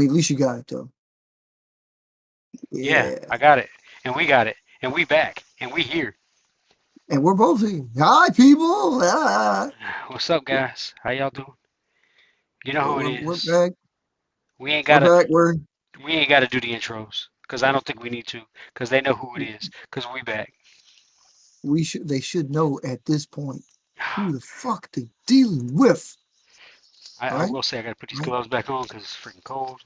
Okay, at least you got it though. Yeah, Yeah. I got it, and we got it, and we back, and we here. And we're both here. Hi, people. Ah. What's up, guys? How y'all doing? You know who it We're is. back. We ain't We're gotta back. We're we ain't gotta do the intros, cause I don't think we need to, cause they know who it is, cause we back. we should. They should know at this point who the fuck they dealing with. I Right. will say I gotta put these Right. gloves back on, cause it's freaking cold.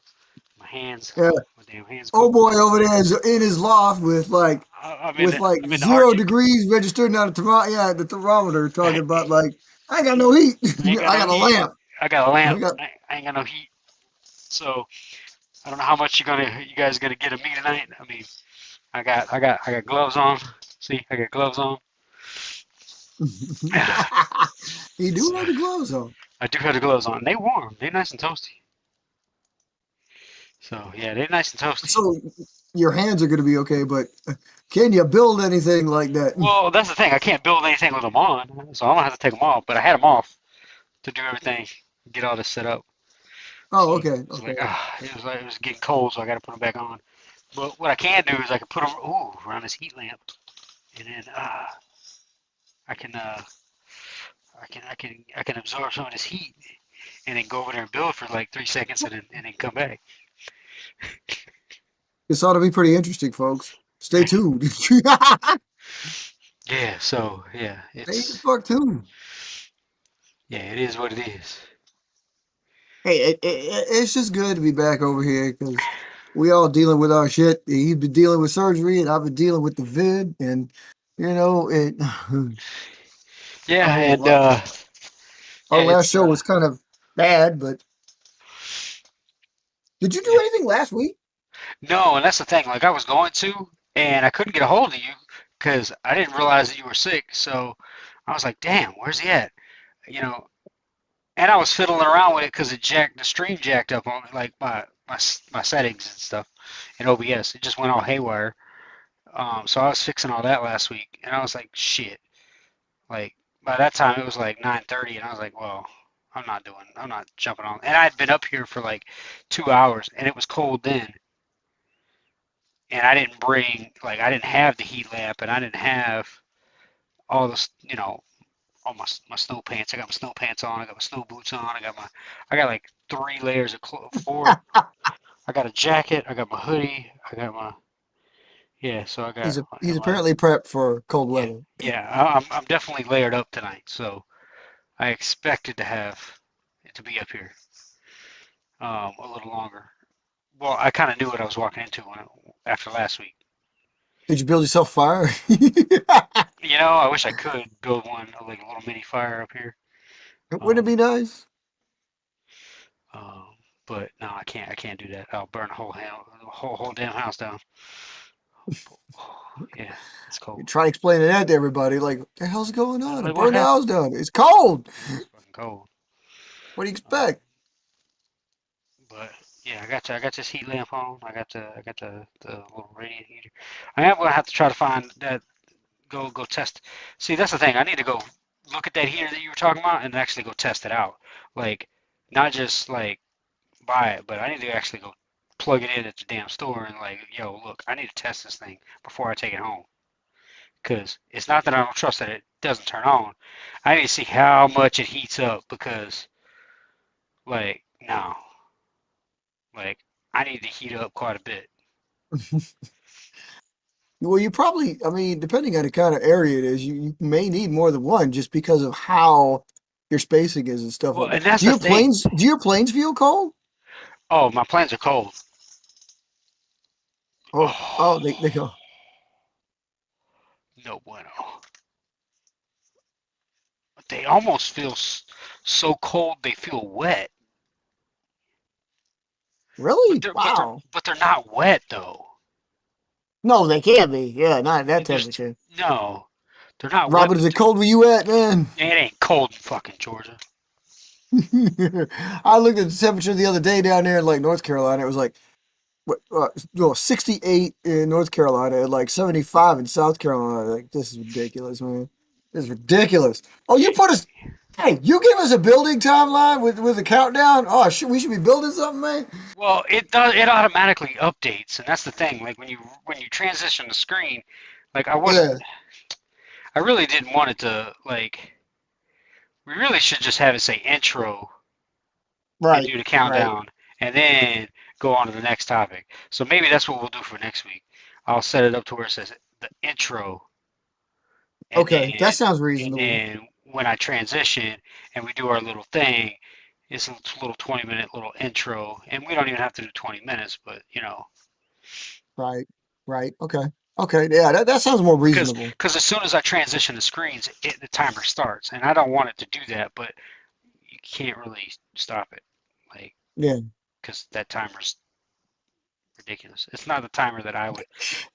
My hands, Yeah. my damn hands Oh cold. boy, over there is in his loft with like I'm in the 0 Arctic. degrees registered on the thermometer, talking about like I ain't got no heat. I ain't got I no got a heat. lamp. I got a I lamp. got I ain't got no heat. So I don't know how much you guys gonna get of me tonight. I mean, I got gloves on. See, I got gloves on. he do So have the gloves on. I do have the gloves on. They warm. They nice and toasty. So yeah, they nice and toasty. So your hands are going to be okay, but can you build anything like that? Well, that's the thing. I can't build anything with them on, so I'm gonna have to take them off. But I had them off to do everything, get all this set up. Oh, So okay, it's okay. it was getting cold, so I got to put them back on. But what I can do is I can put them around this heat lamp, and then I can I can absorb some of this heat, and then go over there and build for like 3 seconds, and then come back. This ought to be pretty interesting, folks. Stay tuned. Stay Yeah. So yeah, the fuck tuned. it is what it is. Hey, it's just good to be back over here because we all dealing with our shit. He's been dealing with surgery, and I've been dealing with the vid, and it. Yeah, I mean, and our yeah, last it's show was kind of bad, but did you do yeah. anything last week? No, and that's the thing. Like I was going to, and I couldn't get a hold of you because I didn't realize that you were sick. So I was like, damn, where's he at? You know, and I was fiddling around with it because the stream jacked up on like my settings and stuff in OBS. It just went all haywire. So I was fixing all that last week, and I was like, shit. Like by that time it was like 9:30, and I was like, well, I'm not jumping on. And I'd been up here for like 2 hours, and it was cold then, and I didn't have the heat lamp, and I didn't have all the, all my snow pants. I got my snow pants on. I got my snow boots on. I got like 3 layers of clothes, four. I got a jacket. I got my hoodie. I got my yeah. So I He's got my apparently prepped for cold yeah weather. yeah. I'm definitely layered up tonight. So I expected to have to be up here a little longer. Well, I kind of knew what I was walking into after last week. Did you build yourself fire? I wish I could build one like a little mini fire up here. Wouldn't it Um, be nice? um, but no, I can't. I can't do that. I'll burn the whole damn house down. Yeah, it's You cold. try explaining that to everybody, like, what the hell's going on? I Like what burned the happened? house down. It's cold. It's fucking cold. What do you Um, expect? but yeah, I got this heat lamp on. I got the little radiant heater. I am gonna have to try to find that. Go test. See, that's the thing. I need to go look at that heater that you were talking about and actually go test it out. Like, not just like buy it, but I need to actually go plug it in at the damn store and like, yo, look, I need to test this thing before I take it home. Because it's not that I don't trust that it doesn't turn on. I need to see how much it heats up because, like, no, like, I need to heat up quite a bit. Well, you probably, I mean, depending on the kind of area it is, you may need more than one just because of how your spacing is and stuff Well, like that. and that's the thing. Do your planes feel cold? Oh, my plans are cold. They Oh, go. no bueno. They almost feel so cold they feel wet, Really? Wow. but they're not wet though. No, they can't be. Yeah, not at that There's temperature. no, they're not wet, Robert, is but it cold where you at, man? it ain't cold in fucking Georgia. I looked at the temperature the other day down there in like North Carolina. It was like no, 68 in North Carolina and like 75 in South Carolina. Like this is ridiculous, man. It's ridiculous. Oh, you put us. Hey, you give us a building timeline with a countdown. Oh, we should be building something, man. Well, it does. It automatically updates, and that's the thing. Like when you transition the screen, like I wasn't. Yeah, I really didn't want it to like. We really should just have it say intro and right, do the right. countdown, and then go on to the next topic. So maybe that's what we'll do for next week. I'll set it up to where it says the intro, and Okay, that then sounds and reasonable. then when I transition and we do our little thing, it's a little 20-minute little intro, and we don't even have to do 20 minutes, but Right, right. Okay, okay. Yeah, that sounds more because reasonable. as soon as I transition the screens, the timer starts, and I don't want it to do that, but you can't really stop it, like Yeah, because that timer's ridiculous. It's not the timer that I would.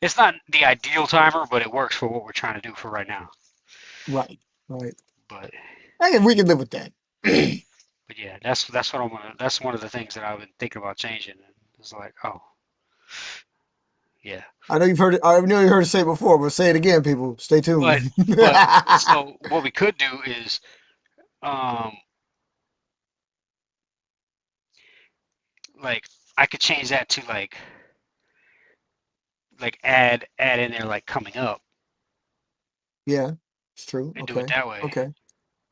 It's not the ideal timer, but it works for what we're trying to do for right now. right, right. But Hey, we can live with that. but yeah, that's what I'm gonna. That's one of the things that I've been thinking about changing. And it's like, oh yeah, I know you've heard it. I know you heard it say it before, but say it again, people. Stay but tuned. so what we could do is um like I could change that to like add in there like coming up Yeah, it's true. and do it Okay, that way, okay.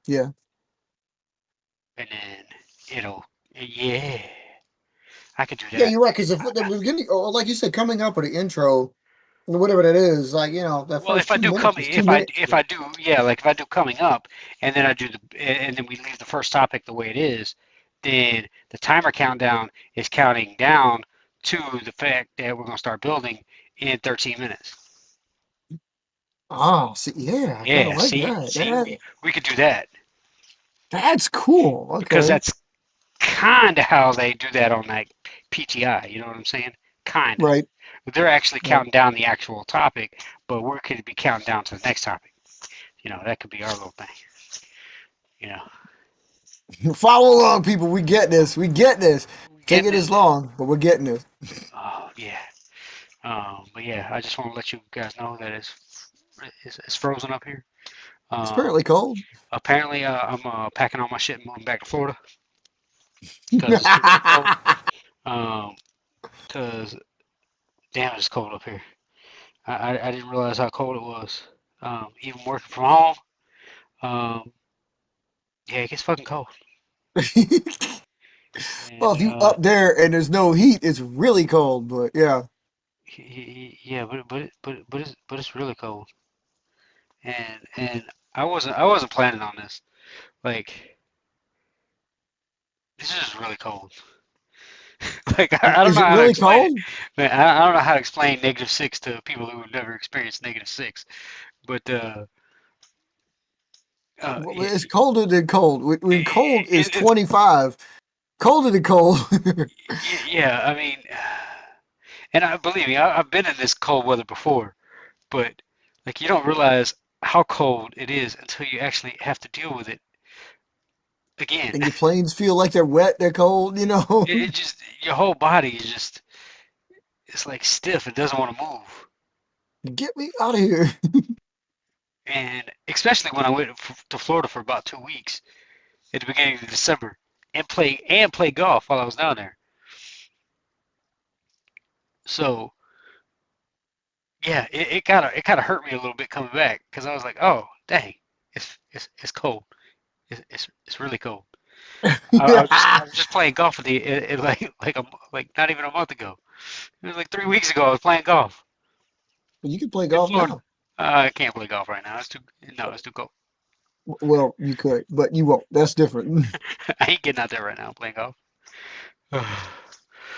Yeah, and then it'll yeah, I could do yeah. that. You're right. Because the beginning, or like you said, coming up with an intro, whatever that is, like that Well, first if I 2 minutes is 2 minutes. if I do, yeah, like if I do coming up, and then I do and then we leave the first topic the way it is, then the timer countdown is counting down to the fact that we're gonna start building in 13 minutes. Ah, see, yeah, I kind of Yeah, like that. see, we could do that That's cool. because Okay, that's kind of how they do that on that PTI. You know what I'm saying? Kind of. right, But they're actually right. counting down the actual topic, but we could be counting down to the next topic. That could be our little thing. You know, Follow along, people. We get this. We get this. we Take getting it as this. long, but we're getting this. Oh yeah. But yeah, I just want to let you guys know that it's frozen up here. It's Um, apparently cold. apparently, I'm packing all my shit and moving back to Florida because it's too damn cold. Um, because damn, it's cold up here. I didn't realize how cold it was. Even working from home. Um, yeah, it gets fucking cold. Well, And if you up there and there's no heat, it's really cold. But yeah, yeah, but it's really cold. And I wasn't planning on this. Like this is just really cold. Like I don't is know it how to really explain it. cold? Man, I don't know how to explain -6 to people who have never experienced -6. But Well, it, it's colder than cold. When cold is it's 25, colder than cold. yeah. I mean, and I believe me, I've been in this cold weather before, but like you don't realize how cold it is until you actually have to deal with it again. And your planes feel like they're wet, they're cold, you know? It just your whole body is just it's like stiff. It doesn't want to move. Get me out of here. And especially when I went to Florida for about 2 weeks at the beginning of December and play golf while I was down there. So yeah, it kind of hurt me a little bit coming back because I was like, oh dang, it's cold. It's really cold. I was just playing golf at like not even a month ago. It was like 3 weeks ago. I was playing golf You can play in golf Florida. now. I can't play golf right now. It's too no, it's too cold. Well, you could, but you won't. That's different. I ain't getting out there right now playing golf.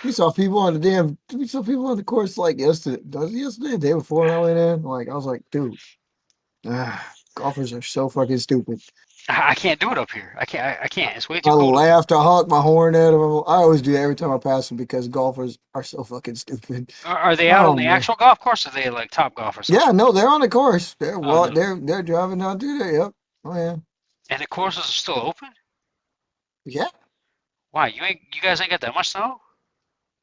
We saw people on the course like yesterday. Was it yesterday? Day before when I went in. Like I was like, dude, golfers are so fucking stupid. I can't do it up here. I can't. It's way too I cold up here. laughed, I honked my horn at them. I always do that every time I pass them because golfers are so fucking stupid. Are they out on Oh the man. actual golf course, or are they like Top Golf or Yeah, something? no, they're on the course. Oh no. They're driving down through there. Yep. Oh yeah. And the courses are still open? Yeah. Why? You guys ain't got that much snow?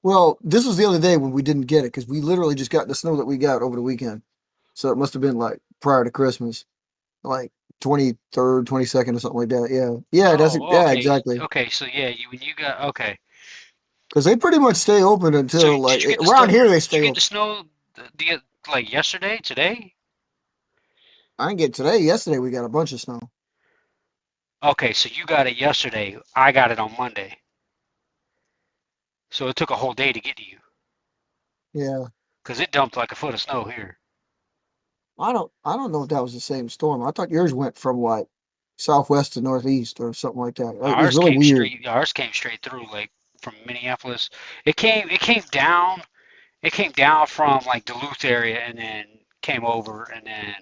Well, this was the other day when we didn't get it because we literally just got the snow that we got over the weekend. So it must have been like prior to Christmas. Like 23rd, 22nd, or something like that. Yeah, yeah, Oh, yeah, okay. exactly. Okay, so yeah, you when you got okay. Because they pretty much stay open So until did like you get the around stuff? here. They Did you stay get the open. snow like yesterday, today? I didn't get today. Yesterday we got a bunch of snow. Okay, so you got it yesterday. I got it on Monday. So it took a whole day to get to you Yeah, because it dumped like a foot of snow here. I don't know if that was the same storm. I thought yours went from what southwest to northeast or something like that. It was really weird. Ours came straight through like from Minneapolis. It came down. It came down from like Duluth area and then came over and then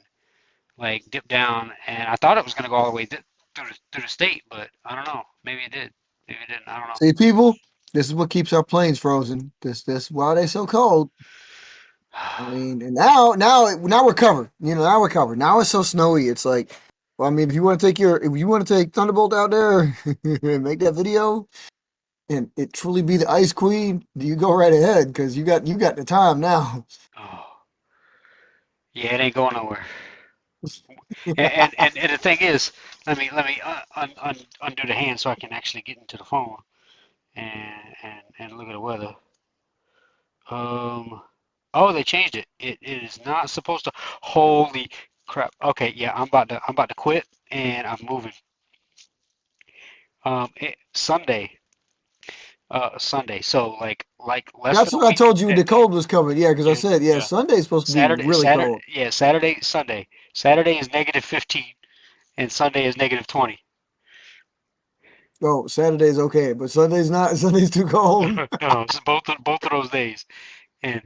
like dipped down. And I thought it was gonna go all the way through the state, but I don't know. Maybe it did. Maybe it didn't. I don't know. See, people, this is what keeps our planes frozen. This why they so cold. I mean, and now we're covered. You know, now we're covered. Now it's so snowy. It's like, well, I mean, if you want to take Thunderbolt out there and make that video and it truly be the Ice Queen, you go right ahead because you got the time now. Oh, yeah, it ain't going nowhere. And the thing is, let me undo the hand so I can actually get into the phone and look at the weather. Um, oh, they changed it. It is not supposed to. Holy crap. Okay, yeah, I'm about to quit and I'm moving. Sunday, Sunday. So like less That's than a what I week. told you. The cold was coming. Yeah, because I Yeah, said, yeah, yeah. Sunday's supposed to be really cold. Saturday, Sunday. Saturday is negative 15 and Sunday is negative 20. Oh, Saturday's okay, but Sunday's not. Sunday's too cold. No, it's both of those days. And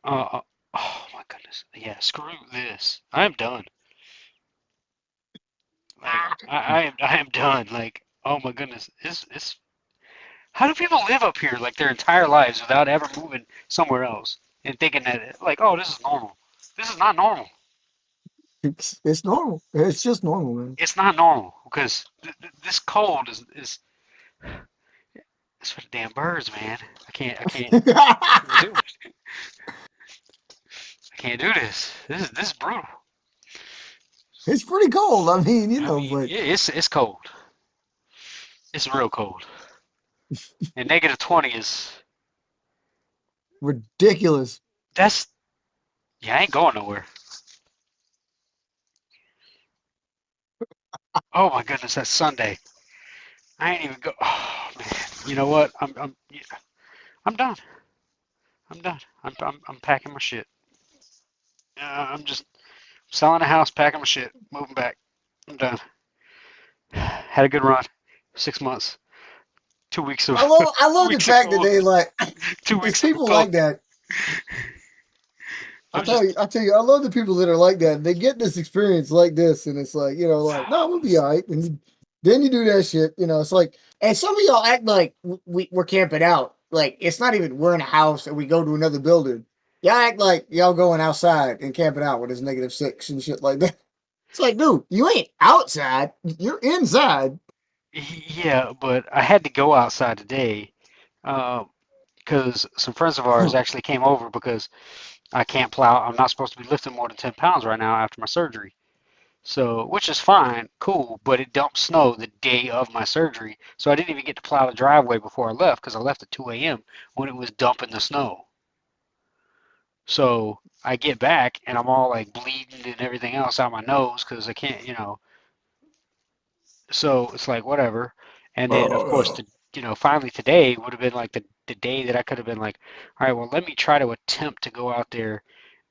oh my goodness. Yeah, screw this. I am done. Like I am done. Like, oh my goodness. It's how do people live up here like their entire lives without ever moving somewhere else and thinking that like, oh, this is normal. This is not normal. It's normal. It's It's just normal, man. it's not normal because this cold is it's for the damn birds, man. I can't do it. I can't do this. This is brutal. It's pretty cold. I mean, I mean, but it's cold. It's real cold. And negative 20 is ridiculous. that's yeah, I ain't going nowhere. Oh my goodness, that's Sunday. I ain't even go. Oh man, you know what? I'm done. I'm done. I'm packing my shit. I'm just selling the house, packing my shit, moving back. I'm done. Had a good run. 6 months. 2 weeks of I two love the weeks of fact that cold. they like Two it's weeks of people cold. like that. I'm just I tell you, I love the people that are like that. They get this experience like this, and it's like, like, no, we'll be all right. And then you do that shit, it's like, and some of y'all act like we're camping out. Like, it's not even we're in a house and we go to another building. Y'all act like y'all going outside and camping out when it's -6 and shit like that. It's like, dude, you ain't outside. You're inside. yeah, but I had to go outside today because some friends of ours actually came over because I can't plow. I'm not supposed to be lifting more than 10 pounds right now after my surgery. So, which is fine, cool, but it dumped snow the day of my surgery. So I didn't even get to plow the driveway before I left because I left at 2 a.m. when it was dumping the snow. So I get back and I'm all like bleeding and everything else out my nose because I can't. So it's like whatever. And then of course finally today would have been like the day that I could have been like, all right, well let me try to attempt to go out there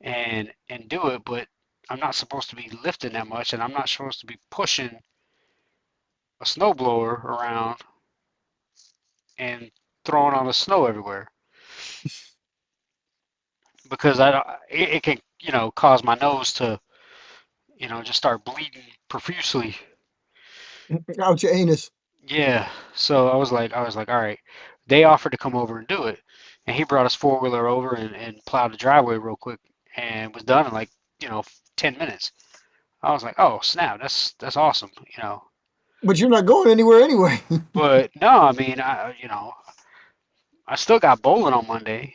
and do it, but I'm not supposed to be lifting that much and I'm not supposed to be pushing a snowblower around and throwing on the snow everywhere because it can cause my nose to just start bleeding profusely. Out your anus. Yeah, so I was like, all right. They offered to come over and do it, and he brought his four-wheeler over and plowed the driveway real quick, and was done in like 10 minutes. I was like, oh snap, that's awesome. But you're not going anywhere anyway. But no, I mean, I still got bowling on Monday.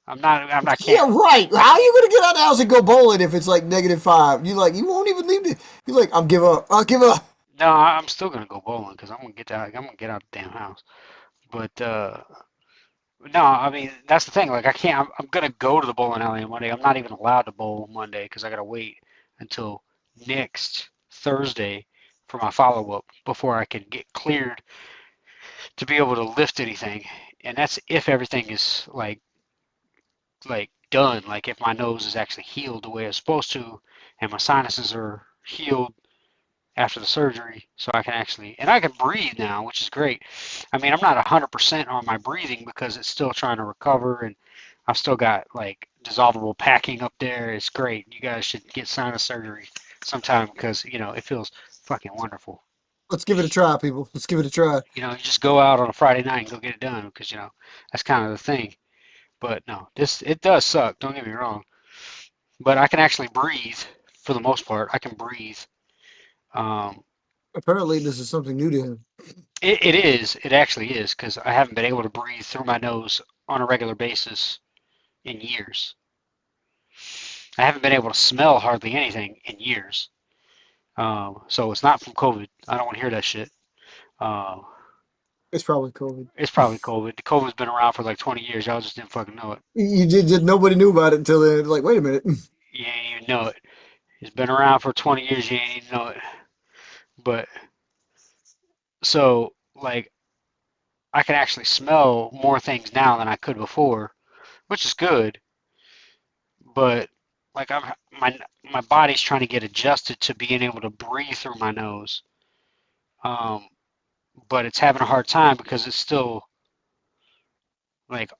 I'm not can't. Yeah, right. How are you gonna get out of the house and go bowling if it's like -5? You won't even leave He's like, I'll give up. I'll give up. No, I'm still gonna go bowling because I'm gonna get out. I'm gonna get out of the damn house. But no, I mean that's the thing. Like I can't. I'm gonna go to the bowling alley on Monday. I'm not even allowed to bowl Monday because I gotta wait until next Thursday for my follow up before I can get cleared to be able to lift anything. And that's if everything is like done. Like if my nose is actually healed the way it's supposed to, and my sinuses are healed after the surgery, so I can actually, and I can breathe now, which is great. I mean, I'm not 100% on my breathing because it's still trying to recover, and I've still got like dissolvable packing up there. It's great. You guys should get sinus surgery sometime because it feels fucking wonderful. Let's give it a try, people. Let's give it a try. You just go out on a Friday night and go get it done because that's kind of the thing. But no, it does suck. Don't get me wrong, but I can actually breathe for the most part. I can breathe. Um, Apparently, this is something new to him. it is. It actually is because I haven't been able to breathe through my nose on a regular basis in years. I haven't been able to smell hardly anything in years. So it's not from COVID. I don't want to hear that shit. Uh, It's probably COVID. it's probably COVID. The COVID's been around for like 20 years. Y'all just didn't fucking know it. You just nobody knew about it until then. Like, wait a minute. You ain't even know it. It's been around for 20 years. You ain't even know it. But so like I can actually smell more things now than I could before, which is good. But like my body's trying to get adjusted to being able to breathe through my nose. Um, but it's having a hard time because it's still like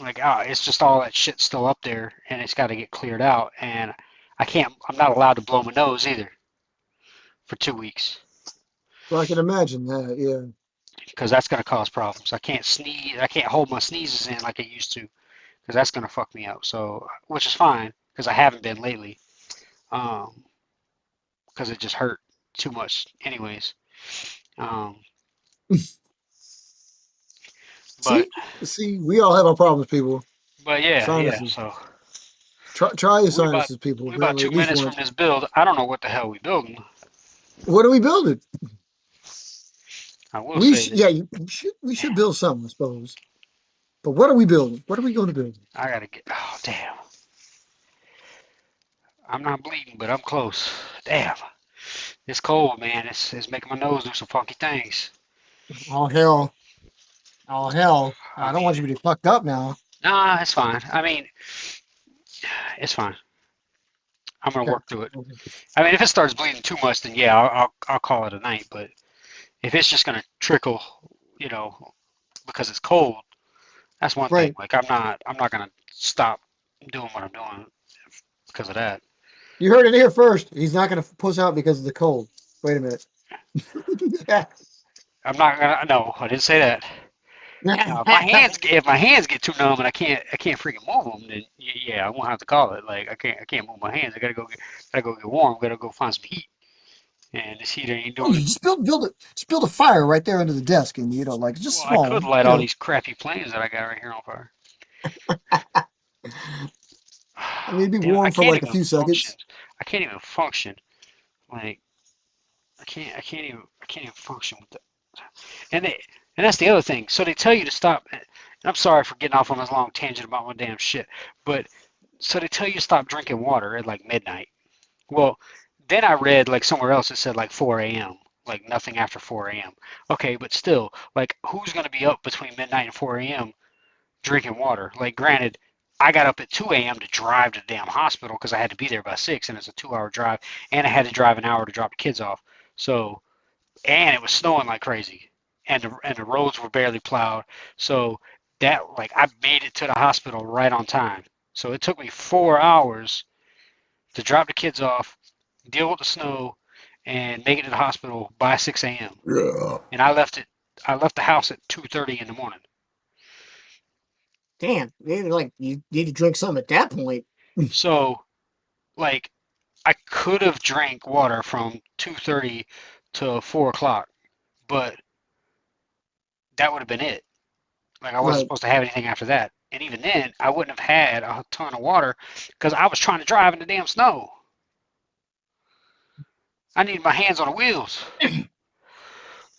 it's just all that shit still up there and it's got to get cleared out and I'm not allowed to blow my nose either for 2 weeks Well, I can imagine that. Yeah. because that's going to cause problems. I can't sneeze. I can't hold my sneezes in like I used to because that's going to fuck me up. So, which is fine because I haven't been lately. Um, because it just hurt too much anyways. Um, but See, we all have our problems, people. but yeah. Sinuses. So Try your we about sinuses, people. we about Apparently, two at least minutes from once. this build. I don't know what the hell we building. What are we building? I will say that Yeah, we should build something, I suppose. But what are we building? What are we going to build? I gotta get. Oh damn! I'm not bleeding, but I'm close. Damn! It's cold, man. It's making my nose do some funky things. Oh hell! Oh hell! I I don't mean, want you to be fucked up now. nah, it's fine. I mean, it's fine. I'm gonna Okay. work through it. I mean, if it starts bleeding too much, then yeah, I'll call it a night. But if it's just gonna trickle, you know, because it's cold, that's one thing. Right. Like I'm not gonna stop doing what I'm doing because of that. You heard it here first. He's not going to puss out because of the cold. Wait a minute. I'm not gonna. No, I didn't say that. Now, if my hands get too numb and I can't freaking move them, then yeah, I won't have to call it. Like I can't move my hands. I gotta go get warm. Gotta go find some heat. And this heater ain't Oh, you doing. just build a fire right there under the desk, and like just Well, I small could one. light all these crappy planes that I got right here on fire. I mean, it'd be Damn, I warm for can't like a even few function. seconds. I can't even function. Like I can't even function with that. And that's the other thing. So they tell you to stop. And I'm sorry for getting off on this long tangent about my damn shit, but so they tell you to stop drinking water at like midnight. Well, then I read like somewhere else it said like 4 a.m. Like nothing after 4 a.m. Okay, but still, like who's gonna be up between midnight and 4 a.m. drinking water? Like granted, I got up at 2 a.m. to drive to the damn hospital because I had to be there by 6, and it's a 2-hour drive, and I had to drive an hour to drop the kids off. So, and it was snowing like crazy, and the roads were barely plowed. So that like I made it to the hospital right on time. So it took me 4 hours to drop the kids off, deal with the snow, and make it to the hospital by 6 a.m. Yeah. And I left the house at 2:30 in the morning. Damn, like you need to drink something at that point. So like I could have drank water from 2:30 to 4 o'clock, but that would have been it. Like I wasn't Right. supposed to have anything after that. And even then, I wouldn't have had a ton of water because I was trying to drive in the damn snow. I need my hands on the wheels.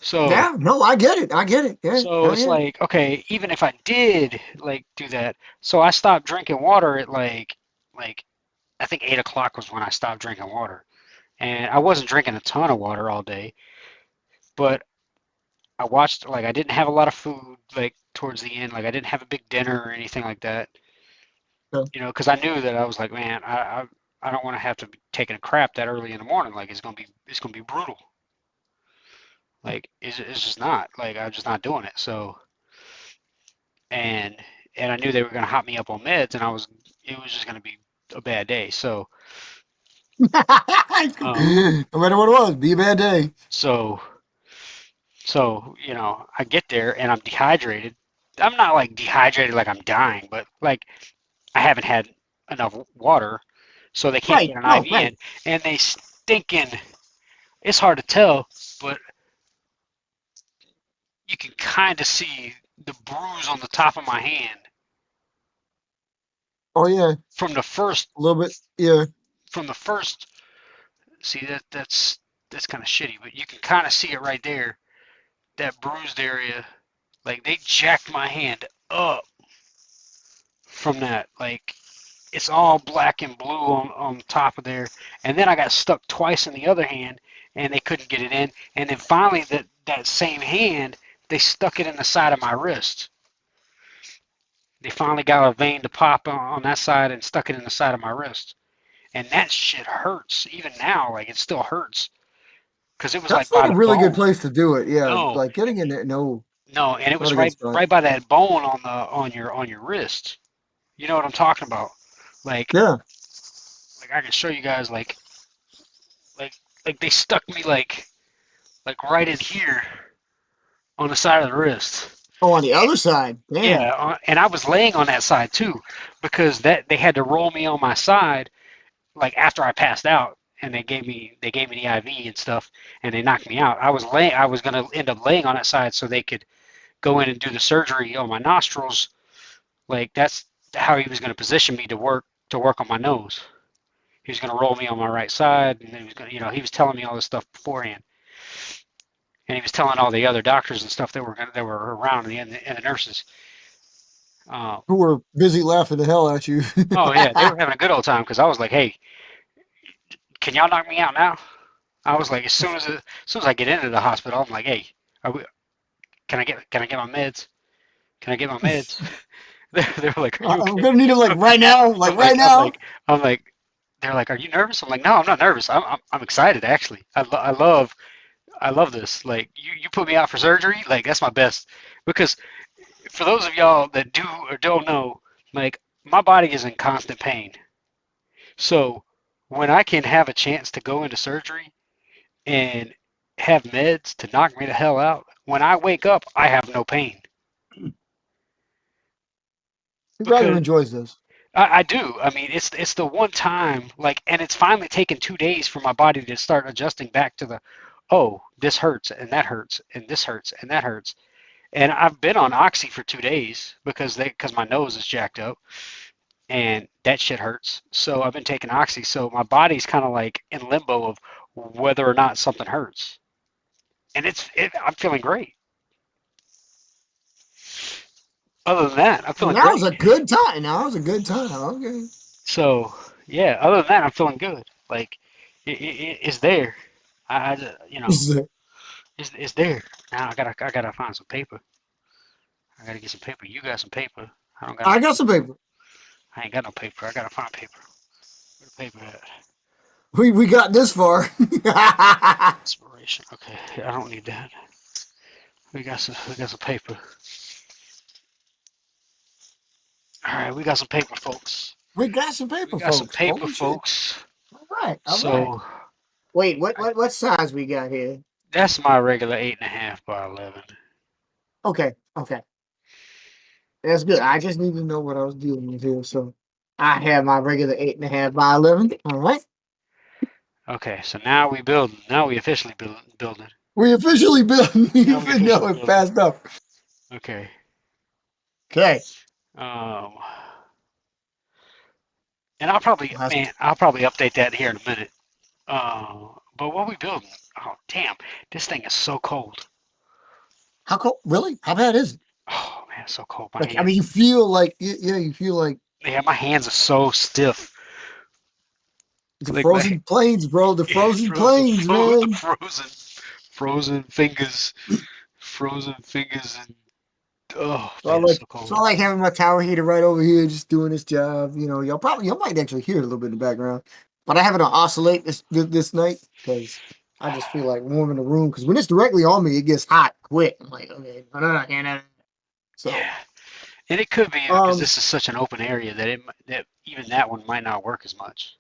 So Yeah, no, I get it. I get it. Yeah, so hell it's yeah. like, okay, even if I did like do that, so I stopped drinking water at like I think 8 o'clock was when I stopped drinking water. And I wasn't drinking a ton of water all day, but I watched like I didn't have a lot of food like towards the end. Like I didn't have a big dinner or anything like that. So, Because I knew that I was like, man, I don't want to have to be taking a crap that early in the morning. Like it's gonna be brutal. Like it's just not. Like I'm just not doing it. So and and I knew they were gonna hop me up on meds, and it was just gonna be a bad day. So no um matter what it was, be a bad day. so I get there and I'm dehydrated. I'm not like dehydrated like I'm dying, but like I haven't had enough water, so they can't Right. get an No, IV right. in, and they stinking. It's hard to tell, but you can kind of see the bruise on the top of my hand Oh yeah, from the first a little bit. Yeah. from the first. See that's kind of shitty, but you can kind of see it right there, that bruised area. Like they jacked my hand up from that. Like it's all black and blue on top of there. And then I got stuck twice in the other hand, and they couldn't get it in. And then finally, that same hand, they stuck it in the side of my wrist. They finally got a vein to pop on that side and stuck it in the side of my wrist. And that shit hurts. Even now, like it still hurts. Because it was like That's by not a the really good bone. place to do it. Yeah, No, like getting in there. No, no, and it it's not was a good right spot. right by that bone on your wrist. You know what I'm talking about? Like Yeah. like I can show you guys like like they stuck me like right in here on the side of the wrist. Oh, on the other side. Damn. Yeah, and I was laying on that side too, because that they had to roll me on my side like after I passed out, and they gave me the IV and stuff, and they knocked me out. I was gonna end up laying on that side so they could go in and do the surgery on my nostrils. Like that's how he was gonna position me to work on my nose. He was gonna roll me on my right side, and he was gonna, he was telling me all this stuff beforehand. And he was telling all the other doctors and stuff that were around and the nurses. Um, Who were busy laughing the hell at you. oh yeah, they were having a good old time because I was like, hey, can y'all knock me out now? I was like, as soon as I get into the hospital, I'm like, hey, are we, can I get my meds? Can I get my meds? They were like, are you I'm okay? gonna need him like right now. Like I'm right like I'm now. like I'm like they're like, are you nervous? I'm like, no, I'm not nervous. I'm excited actually. I love this. Like you put me out for surgery, like that's my best because for those of y'all that do or don't know, like my body is in constant pain. So when I can have a chance to go into surgery and have meds to knock me the hell out, when I wake up, I have no pain He rather because enjoys this. I do. I mean, it's the one time like, and it's finally taken 2 days for my body to start adjusting back to the, oh, this hurts and that hurts and this hurts and that hurts. And I've been on oxy for 2 days because my nose is jacked up and that shit hurts. So I've been taking oxy. So my body's kind of like in limbo of whether or not something hurts. And I'm feeling great. Other than that, I'm feeling Now is great. a good time. Now is a good time. Okay. So yeah, other than that, I'm feeling good. Like it's there. It's there. Now I gotta find some paper. I gotta get some paper. You got some paper. I don't got no I got paper. some paper. I ain't got no paper. I gotta find paper. Where the paper at? We got this far. Inspiration. Okay, I don't need that. We got some paper. All right, we got some paper, folks. We got some We paper, got some folks. paper, Holy shit. folks. All right. All right. So Wait, I, what size we got here? that's my regular 8.5 by 11. Okay. Okay. That's good. I just need to know what I was dealing with here. So I have my regular 8.5 by 11. All right. Okay, so now we building. Now we officially building. We officially built. Now we You know officially it building. passed up. Okay. Okay. Um, and I'll probably, Last. man, I'll probably update that here in a minute. But what we building? Oh damn, this thing is so cold. How cold? Really? How bad is it? Oh man, it's so cold. My Like, I hand. mean, you feel like, yeah, you feel like Yeah, my hands are so stiff. the Like my frozen plains, bro. The frozen plains, man. frozen fingers, frozen fingers, and oh So I man, it's like, so so cold. I like having my tower heater right over here, just doing its job. You know, y'all might actually hear it a little bit in the background, but I have it on oscillate this night because I just feel like warming the room. Because when it's directly on me, it gets hot quick. I'm like, okay, no, no. So, Yeah, and it could be because um, this is such an open area that that even that one might not work as much.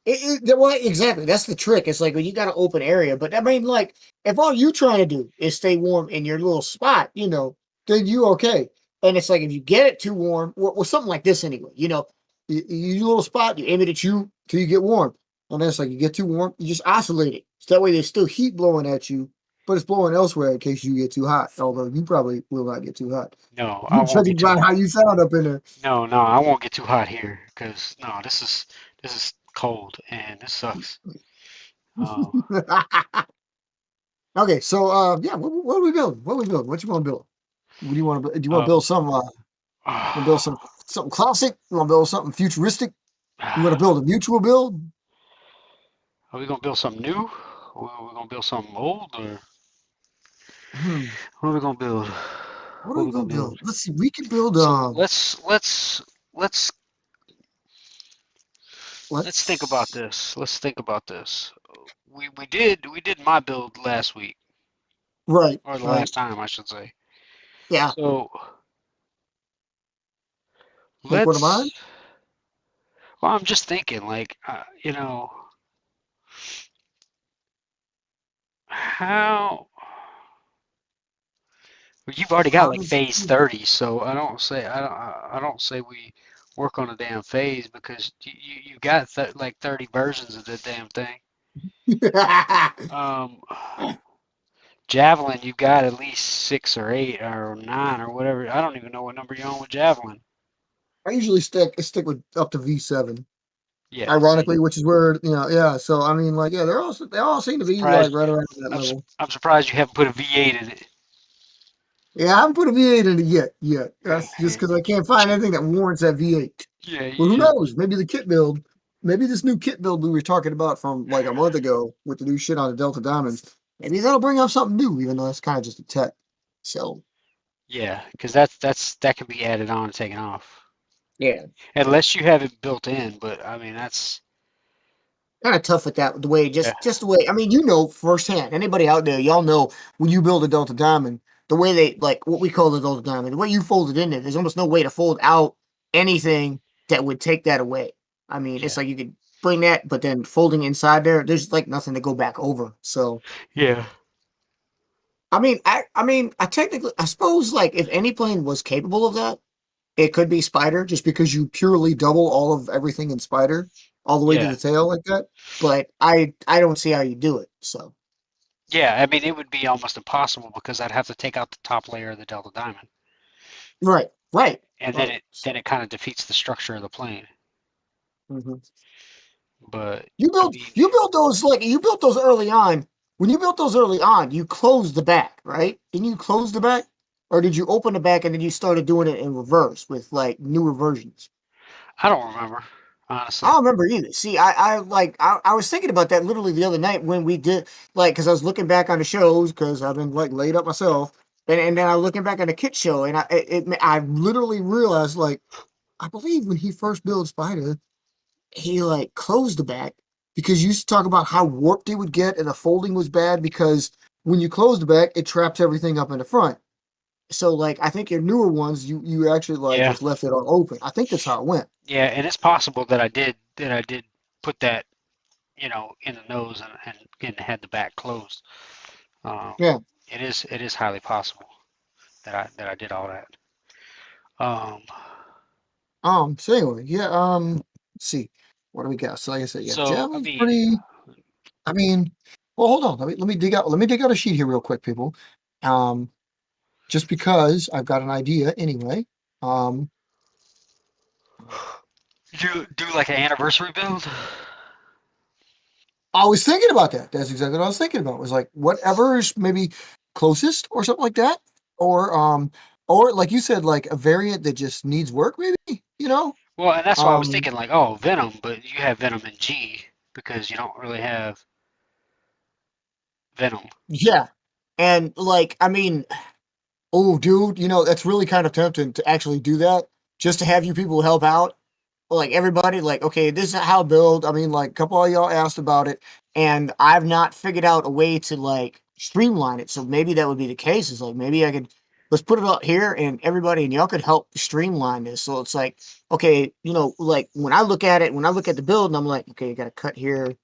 well, exactly. That's the trick. It's like when you got an open area, but I mean, like, if all you trying to do is stay warm in your little spot, then you okay. And it's like if you get it too warm, or something like this anyway, you little spot, you aim it at you till you get warm, and then it's like you get too warm, you just oscillate it. So that way there's still heat blowing at you, but it's blowing elsewhere in case you get too hot. Although you probably will not get too hot, No, I won't judging get too by how hot. you sound up in there. No, I won't get too hot here because no, this is cold and this sucks. Uh, Okay, so yeah, what are we building? What are we building? What you want to build? What do you want to? Do you want to uh, build some? Want to build something classic? You want to build something futuristic? You want to build a mutual build? are we gonna build something new? Or are we gonna build something old? Or Hmm. what are we gonna build? What are What are we we gonna gonna build? build? Let's see. We can build. So let's let's think about Let's. this. Let's think about this. We did my build last week Right. or the Right. last time I should say. Yeah. So Like one of mine. let's. Well, I'm just thinking like how. Well, you've already got How like does? phase 30, so I don't say we work on a damn phase because you got like 30 versions of the damn thing. Um, Javelin, you got at least 6 or 8 or 9 or whatever. I don't even know what number you're on with Javelin. I usually stick with up to V7. Yeah, see, Ironically, which is where yeah. So I mean, like, yeah, they all seem to be like surprised. right around that I'm level. I'm surprised you haven't put a V8 in it. Yeah, I haven't put a V8 in it yet. Yet. Yeah, That's just because I can't find anything that warrants that V8. yeah, you But who should. knows? Maybe the kit build, maybe this new kit build we were talking about from like a month ago with the new shit on the Delta Diamonds, maybe that'll bring up something new, even though that's kind of just a tech. So Yeah, because that can be added on and taken off yeah, unless you have it built in. But I mean that's kind of tough with that. The way yeah, just the way. I mean, you know firsthand. Anybody out there, y'all know when you build a Delta Diamond, the way they like what we call the Delta Diamond, the way you fold it in there, there's almost no way to fold out anything that would take that away. I mean, it's yeah, like you could bring that, but then folding inside there, there's like nothing to go back over. So yeah, I technically, I suppose, like if any plane was capable of that, it could be Spider, just because you purely double all of everything in Spider all the way to yeah. the tail like that. But I don't see how you do it. So Yeah, I mean, it would be almost impossible because I'd have to take out the top layer of the Delta Diamond, right, right, and then right. it then So it kind of defeats the structure of the plane. mhm. But you I built mean, you built those like you built those early on. When you built those early on, you closed the back, right? Didn't you close the back, or did you open the back and then you started doing it in reverse with like newer versions? I don't remember I honestly. don't remember either. See, I was thinking about that literally the other night when we did like because I was looking back on the shows because I've been like laid up myself, and then I was looking back on the kit show and I literally realized like I believe when he first built Spider, he like closed the back because you used to talk about how warped it would get and the folding was bad because when you close the back, it traps everything up in the front. So like I think your newer ones, you actually like Yeah, just left it all open. I think that's how it went. yeah, and it's possible that I did put that in the nose and had the back closed. Um, Yeah. it is highly possible that I did all that. Um, So anyway, yeah, let's see. What do we got? So like I said, yeah, so I Javelin's mean, pretty I mean, well, hold on. Let me dig out a sheet here real quick, people. Um, just because I've got an idea anyway. Um, did you do like an anniversary build? I was thinking about that. That's exactly what I was thinking about. Was like whatever is maybe closest or something like that, or like you said, like a variant that just needs work, maybe. Well, and that's why I was Um, thinking like, oh, Venom, but you have Venom in G because you don't really have Venom. yeah, and like I mean, oh, dude, that's really kind of tempting to actually do that, just to have you people help out. Like everybody, like, okay, this is how I build. I mean, like, a couple of y'all asked about it, and I've not figured out a way to like streamline it. So maybe that would be the case. Is like maybe I could let's put it out here, and everybody and y'all could help streamline this. So it's like, okay, like when I look at the build, and I'm like, okay, I got to cut here.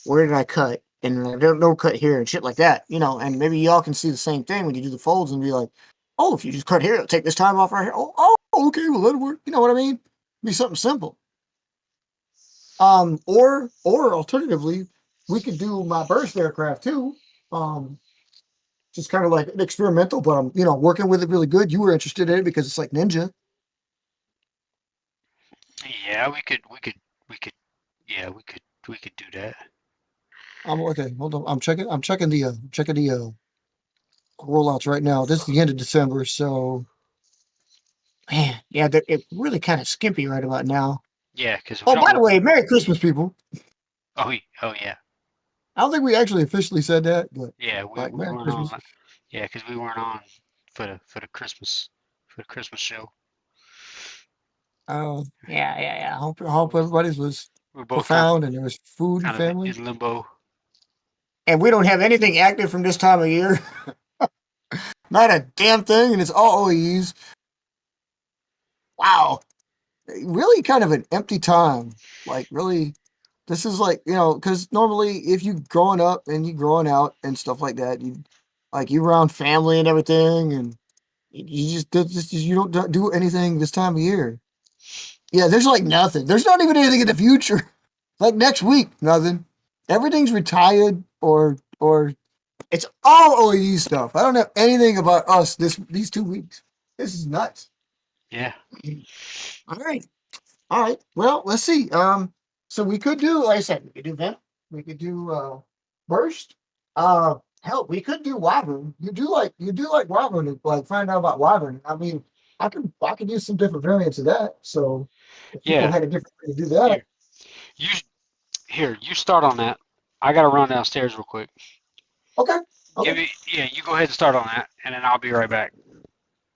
Where did I cut? And I don't cut here and shit like that. And maybe y'all can see the same thing when you do the folds and be like, oh, if you just cut here, it'll take this time off right here. Oh, okay, well that'll work. You know what I mean? Be something simple. Or alternatively, we could do my burst aircraft too. Um, just kind of like an experimental, but I'm working with it really good. You were interested in it because it's like Ninja. Yeah, we could do that. I'm okay. Hold on. I'm checking the rollouts right now. This is the end of December, so man, yeah, it really kind of skimpy right about now. Yeah, because we Oh, by don't. the way, Merry Christmas, people. Oh yeah, I don't think we actually officially said that, but yeah. We like we Merry weren't on. Christmas. Yeah, because we weren't on for the Christmas show. Yeah. I hope everybody's was We're both kind of profound and there was food and kind of family. in limbo. And we don't have anything active from this time of year. Not a damn thing, and it's all OEs. Wow. Really kind of an empty time. Like really this is like, because normally if you growing up and you growing out and stuff like that, you around family and everything, and you don't do anything this time of year. Yeah, there's like nothing. There's not even anything in the future. Like next week, nothing. Everything's retired or it's all OE stuff. I don't have anything about us these 2 weeks. This is nuts. Yeah, All right. All right. Well, let's see. So we could do, like I said, we could do Vent. We could do Burst. Hell, we could do Wyvern. You do like Wyvern, like find out about Wyvern. I mean, I could do some different variants of that. So if people yeah. had a different way to do that. Here, you here. You start on that. I gotta run downstairs real quick. Okay. Okay. Yeah. You go ahead and start on that, and then I'll be right back.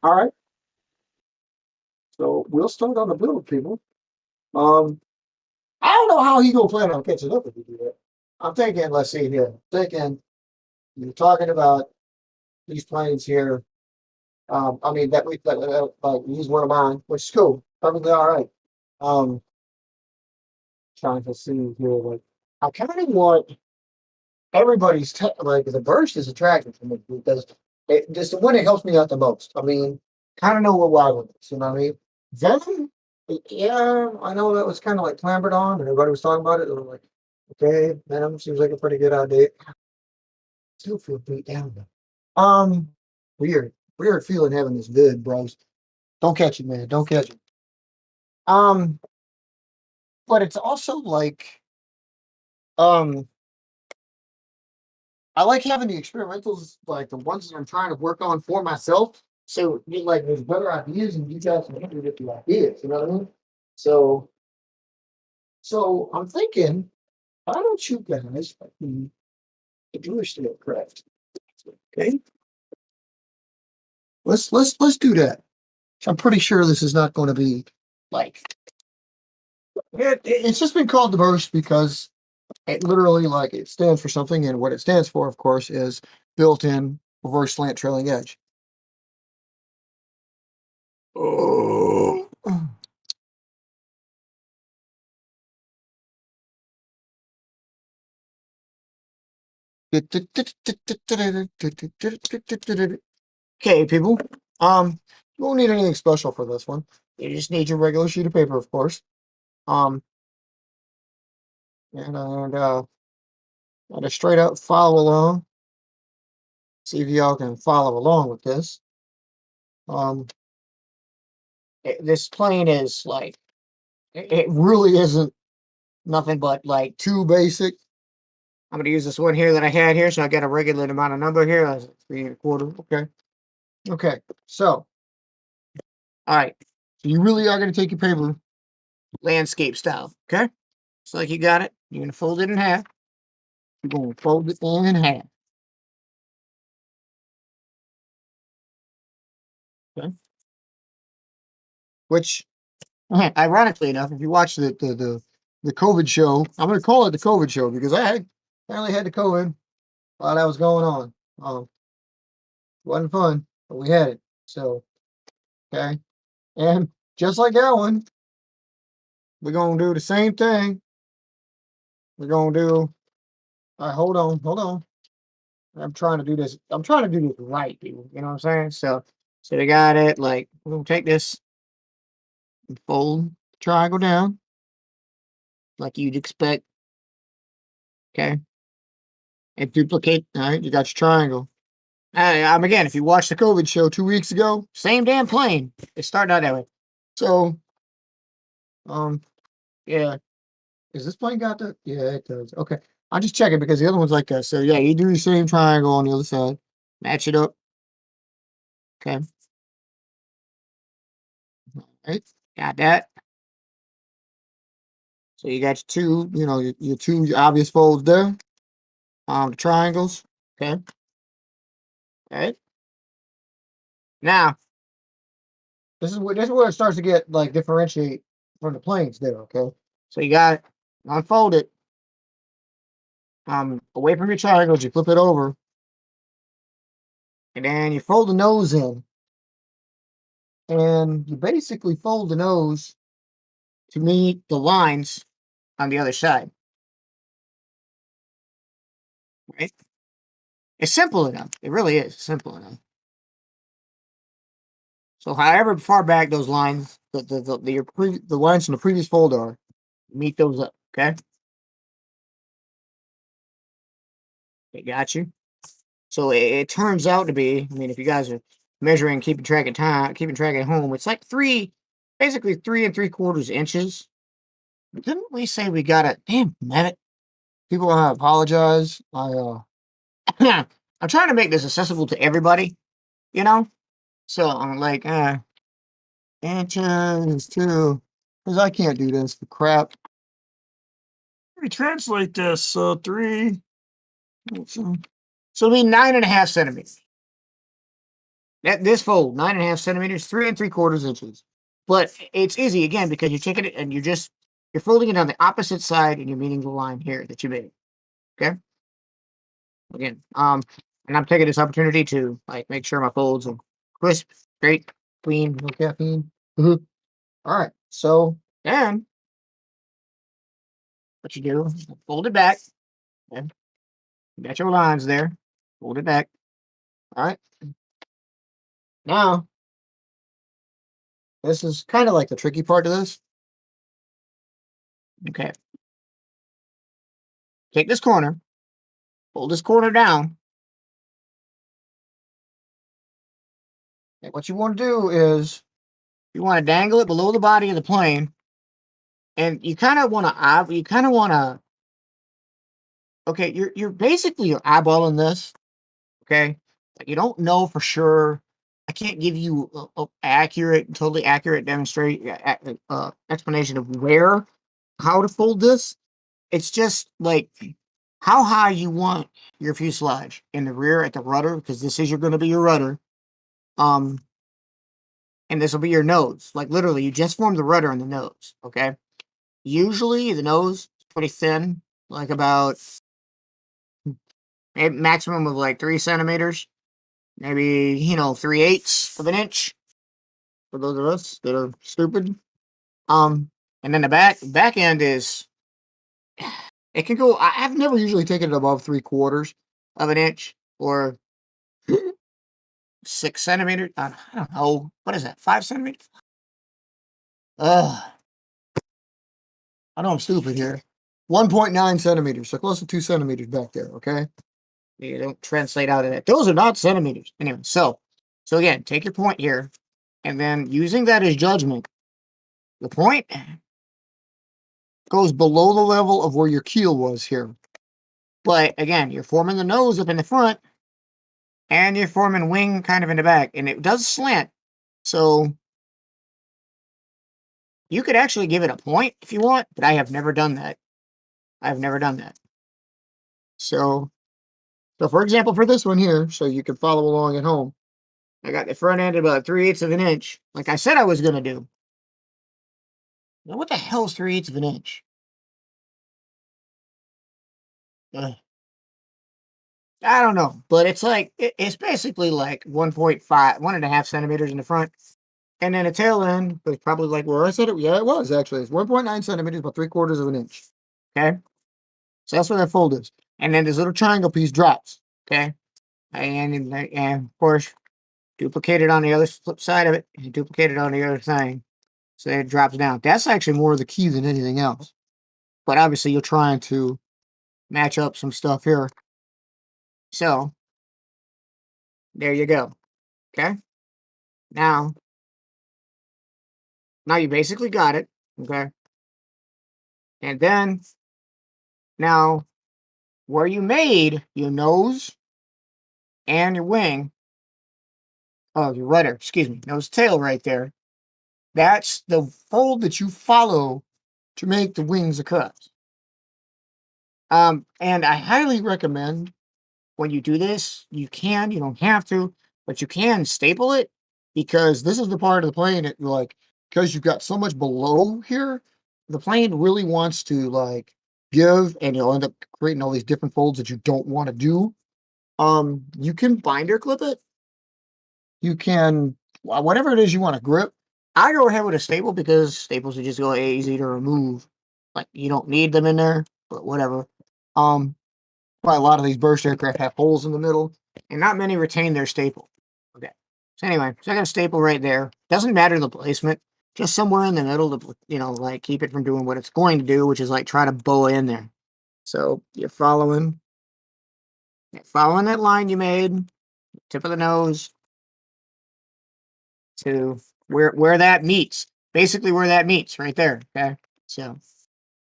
All right. So we'll start on the build, people. Um, I don't know how he gonna plan on catching up if we do that. I'm thinking, let's see here. Thinking you're talking about these planes here. I mean that we like use one of mine, which is cool, perfectly all right. Um, trying to see here, like I kind of want everybody's like the burst is attractive to me because it just the one that helps me out the most. I mean, kind of know what Wild is, you know what I mean? Venom, yeah, I know that was kind of like clambered on, and everybody was talking about it. They were like, okay, Venom seems like a pretty good idea. Still feel beat down though. Weird feeling having this good, bros. Don't catch it, man. Don't catch it. Um, but it's also like, um, I like having the experimentals, like the ones that I'm trying to work on for myself. So like there's better ideas and you guys can help me with the ideas, you know what I mean? So so I'm thinking, why don't you guys let me do a steel craft? Okay. Let's do that. I'm pretty sure this is not going to be like it's just been called the burst because it literally like it stands for something, and what it stands for, of course, is built-in reverse slant trailing edge. Oh. Okay, people. You won't need anything special for this one. You just need your regular sheet of paper, of course. Um, and just straight up follow along. See if y'all can follow along with this. Um, this plane is like it really isn't nothing but like too basic. I'm going to use this one here that I had here. So I got a regular amount of number here. That's 3 1/4. Okay. Okay. So, all right. So you really are going to take your paper landscape style. Okay. So like you got it. You're going to fold it in half. You're going to fold it in half. Okay. Which, ironically enough, if you watch the COVID show, I'm going to call it the COVID show because I only had the COVID while that was going on. Wasn't fun, but we had it. So, okay. And just like that one, we're going to do the same thing. We're going to do, all right, hold on. I'm trying to do this. I'm trying to do this right, people. You know what I'm saying? So they got it. Like, we're going to take this and fold the triangle down like you'd expect. Okay. And duplicate. All right. You got your triangle. Again, if you watched the COVID show 2 weeks ago, same damn plane. It started out that way. So, yeah. Is this plane got that? Yeah, it does. Okay. I'm just checking because the other one's like that. So, yeah, you do the same triangle on the other side. Match it up. Okay. All right. Got that. So you got your two, your two obvious folds there. The triangles. Okay. All right. Now, this is where it starts to get like differentiate from the planes there. Okay. So you got it. Unfold it. Away from your triangles, you flip it over, and then you fold the nose in, and you basically fold the nose to meet the lines on the other side. Right? It's simple enough. It really is simple enough. So, however far back those lines, the lines from the previous fold are, meet those up. Okay, they got you. So it turns out to be. I mean, if you guys are measuring, keeping track of time, keeping track at home, it's like basically 3 3/4 inches. But didn't we say we got it? Damn, man! People want to apologize. I'm trying to make this accessible to everybody. You know, so I'm like, inches too, because I can't do this for crap. Let me translate this. So three. So it'll be 9.5 centimeters. This fold, 9.5 centimeters, 3 3/4 inches. But it's easy again because you're taking it and you're folding it on the opposite side and you're meeting the line here that you made. Okay. Again, and I'm taking this opportunity to like make sure my folds are crisp, straight, clean, no caffeine. Mhm. All right. So then what you do, is fold it back. Okay. You got your lines there. Fold it back. All right. Now, this is kind of like the tricky part of this. Okay. Take this corner, fold this corner down. And what you want to do is you want to dangle it below the body of the plane. And you kind of want to, okay, you're basically you're eyeballing this. Okay. Like you don't know for sure. I can't give you totally accurate explanation of how to fold this. It's just like how high you want your fuselage in the rear at the rudder, because this is going to be your rudder. And this will be your nose. Like literally, you just form the rudder and the nose. Okay. Usually the nose is pretty thin, like about a maximum of like 3 centimeters, maybe 3/8 of an inch. For those of us that are stupid. And then the back end is it can go. I've never usually taken it above 3/4 of an inch or 6 centimeters. I don't know. What is that? 5 centimeters? I know I'm stupid here. 1.9 centimeters, so close to 2 centimeters back there. Okay, you don't translate out of that. Those are not centimeters. Anyway, so again, take your point here, and then using that as judgment, the point goes below the level of where your keel was here. But again, you're forming the nose up in the front, and you're forming wing kind of in the back, and it does slant. So you could actually give it a point if you want, but I have never done that. I've never done that. So for example, for this one here, so you can follow along at home, I got the front end about 3/8 of an inch, like I said I was going to do. Now, what the hell is 3/8 of an inch? Ugh. I don't know, but it's like, it's basically like 1.5, 1.5 centimeters in the front. And then a tail end was probably like where I said it. Yeah, it was actually. It's 1.9 centimeters, about 3/4 of an inch. Okay. So that's where that fold is. And then this little triangle piece drops. Okay. And of course, duplicate it on the other flip side of it and duplicate it on the other thing. So it drops down. That's actually more of the key than anything else. But obviously, you're trying to match up some stuff here. So there you go. Okay. Now you basically got it. Okay. And then now where you made your nose and your wing, oh, your rudder, excuse me, nose tail right there. That's the fold that you follow to make the wings across. And I highly recommend when you do this, you don't have to, but you can staple it because this is the part of the plane that like, because you've got so much below here, the plane really wants to like give and you'll end up creating all these different folds that you don't want to do. You can binder clip it. You can, whatever it is you want to grip. I go ahead with a staple because staples are just go easy to remove. Like you don't need them in there, but whatever. Well, a lot of these burst aircraft have holes in the middle, and not many retain their staple. Okay. So anyway, so I got a staple right there. Doesn't matter the placement, just somewhere in the middle to like keep it from doing what it's going to do, which is like try to bow in there. So you're following that line you made, tip of the nose to where that meets. Basically where that meets, right there. Okay. So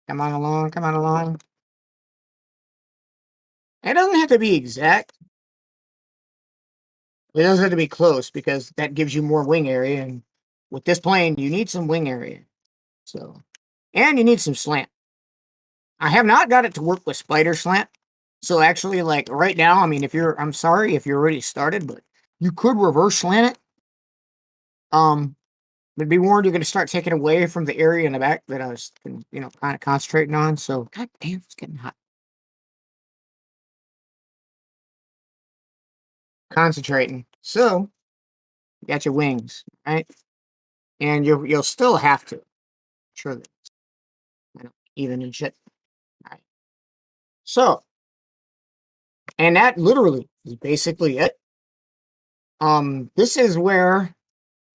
come on along, come on along. It doesn't have to be exact. It doesn't have to be close because that gives you more wing area. And with this plane, you need some wing area. So, and you need some slant. I have not got it to work with spider slant. So actually, like right now, I mean, I'm sorry if you're already started, but you could reverse slant it. But be warned, you're going to start taking away from the area in the back that I was, kind of concentrating on. So, god damn, it's getting hot. Concentrating. So, you got your wings, right? And you'll still have to. Sure that even and shit. All right. So, and that literally is basically it. This is where,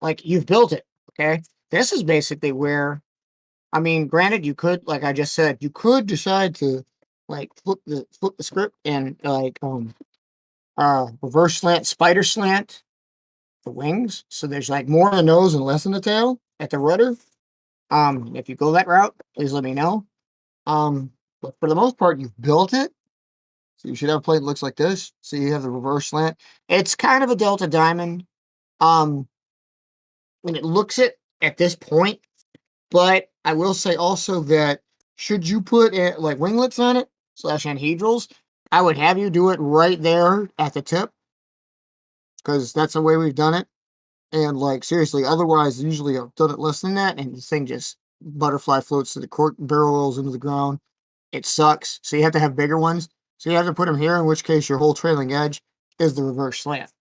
like, you've built it. Okay. This is basically where, I mean, granted, you could, like I just said, you could decide to, like, flip the script and like reverse slant, spider slant the wings. So there's like more in the nose and less in the tail at the rudder. If you go that route, please let me know. But for the most part, you've built it. So you should have a plate that looks like this. So you have the reverse slant. It's kind of a Delta Diamond. When it looks at this point, but I will say also that should you put like winglets on it / anhedrals, I would have you do it right there at the tip because that's the way we've done it. And like seriously, otherwise, usually I've done it less than that, and this thing just butterfly floats to the cork, barrel rolls into the ground. It sucks. So you have to have bigger ones. So you have to put them here, in which case your whole trailing edge is the reverse slant.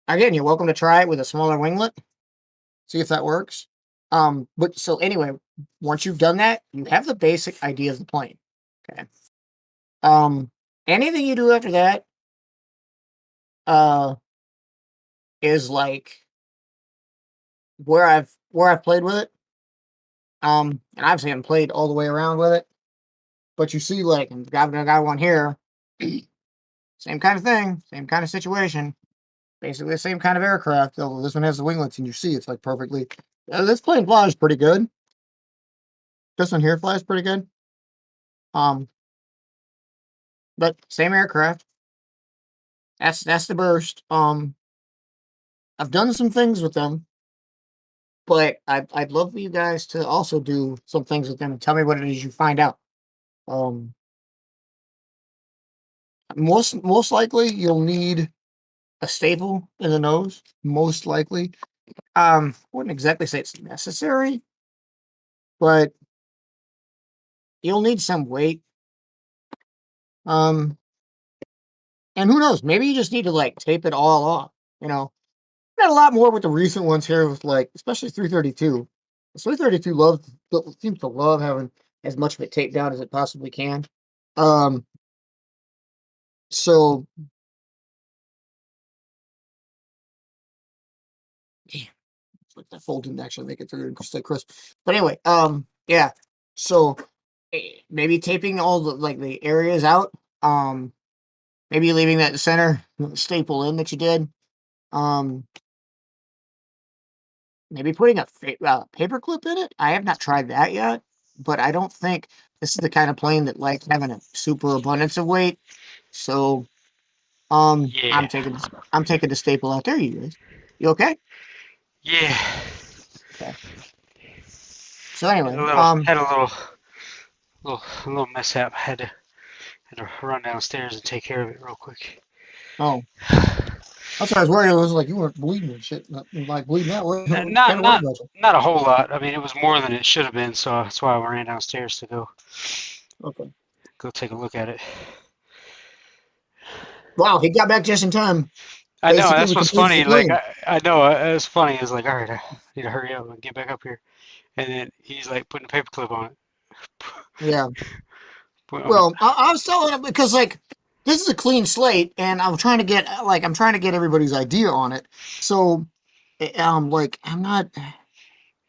Again, you're welcome to try it with a smaller winglet. See if that works. But so anyway, once you've done that, you have the basic idea of the plane. Okay. Anything you do after that, is like where I've played with it. And obviously I haven't played all the way around with it. But you see, like, I got one here. Same kind of thing, same kind of situation. Basically the same kind of aircraft, although this one has the winglets, and you see it's like perfectly. This plane flies pretty good. This one here flies pretty good. but same aircraft. That's the Burst. I've done some things with them, but I'd love for you guys to also do some things with them and tell me what it is you find out. Um, most likely you'll need a staple in the nose. Most likely, wouldn't exactly say it's necessary, but you'll need some weight. And who knows? Maybe you just need to like tape it all off. You know, got a lot more with the recent ones here with like, especially 332. The 332 seems to love having as much of it taped down as it possibly can. Um, so damn, like that fold didn't actually make it through and stay crisp. But anyway, yeah. So maybe taping all the like the areas out. Maybe leaving that center staple in that you did. Um, maybe putting a paper clip in it. I have not tried that yet, but I don't think this is the kind of plane that likes having a super abundance of weight. So, Yeah. I'm taking the staple out there. You guys, you okay? Yeah. Okay. So anyway, Had a little mishap. Had to run downstairs and take care of it real quick. oh, that's what I was worried. I was like, you weren't bleeding and shit, not like bleeding that way. N- Kind Not of worried not about you. not a whole lot. I mean, it was more than it should have been, so that's why I ran downstairs to Okay. go take a look at it. Wow, he got back just in time. I know Basically, that's we what's completed the funny. Like plane. I know it was funny. I was like, all right, I need to hurry up and get back up here. And then he's like putting a paperclip on it. Yeah. I'm like, Well, I was telling him because like this is a clean slate, and I'm trying to get everybody's idea on it. So, like I'm not.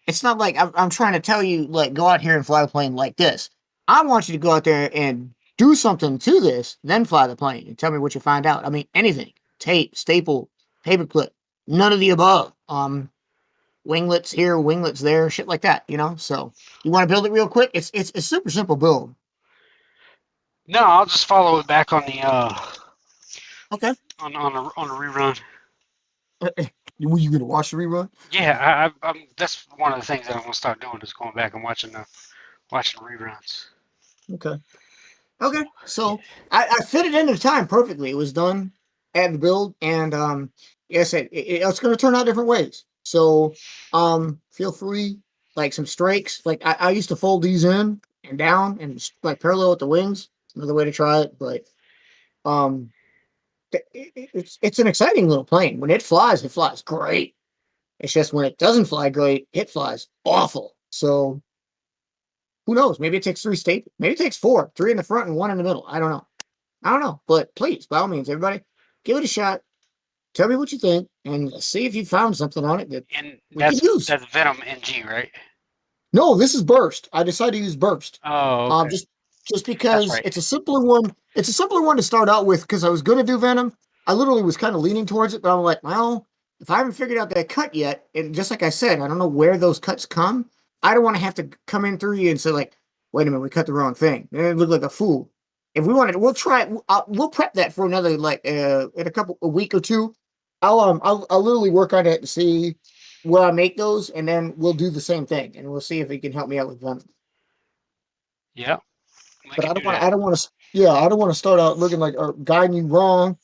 It's not like I'm trying to tell you like go out here and fly a plane like this. I want you to go out there and do something to this, then fly the plane and tell me what you find out. I mean, anything, tape, staple, paperclip, none of the above. Winglets here, winglets there, shit like that. You know. So you want to build it real quick? It's a super simple build. no, I'll just follow it back on the Okay. on a rerun. Were you gonna watch the rerun? Yeah, I'm that's one of the things that I'm gonna start doing is going back and watching reruns. Okay. Okay. So I fit it into time perfectly. It was done at the build, and like I said, it's going to turn out different ways. So feel free, like some strikes. Like I used to fold these in and down and like parallel with the wings. Another way to try it, but um, it's an exciting little plane. When it flies great. It's just when it doesn't fly great, it flies awful. So who knows? Maybe it takes three staples. Maybe it takes four, three in the front and one in the middle. I don't know. I don't know. But please, by all means, everybody, give it a shot. Tell me what you think and see if you found something on it that And we can use. that's Venom NG, right? No, this is Burst. I decided to use Burst. Oh, okay. Just That's because right. it's a simpler one. It's a simpler one to start out with because I was going to do Venom. I literally was kind of leaning towards it, but I'm like, well, if I haven't figured out that cut yet, and just like I said, I don't know where those cuts come. I don't want to have to come in through you and say like, wait a minute, we cut the wrong thing. And it looked like a fool. If we wanted, we'll try it. We'll prep that for another like in a week or two. I'll literally work on it to see where I make those, and then we'll do the same thing, and we'll see if he can help me out with Venom. Yeah, we But can do that. I don't want to. Yeah, I don't want to start out looking like or guiding you wrong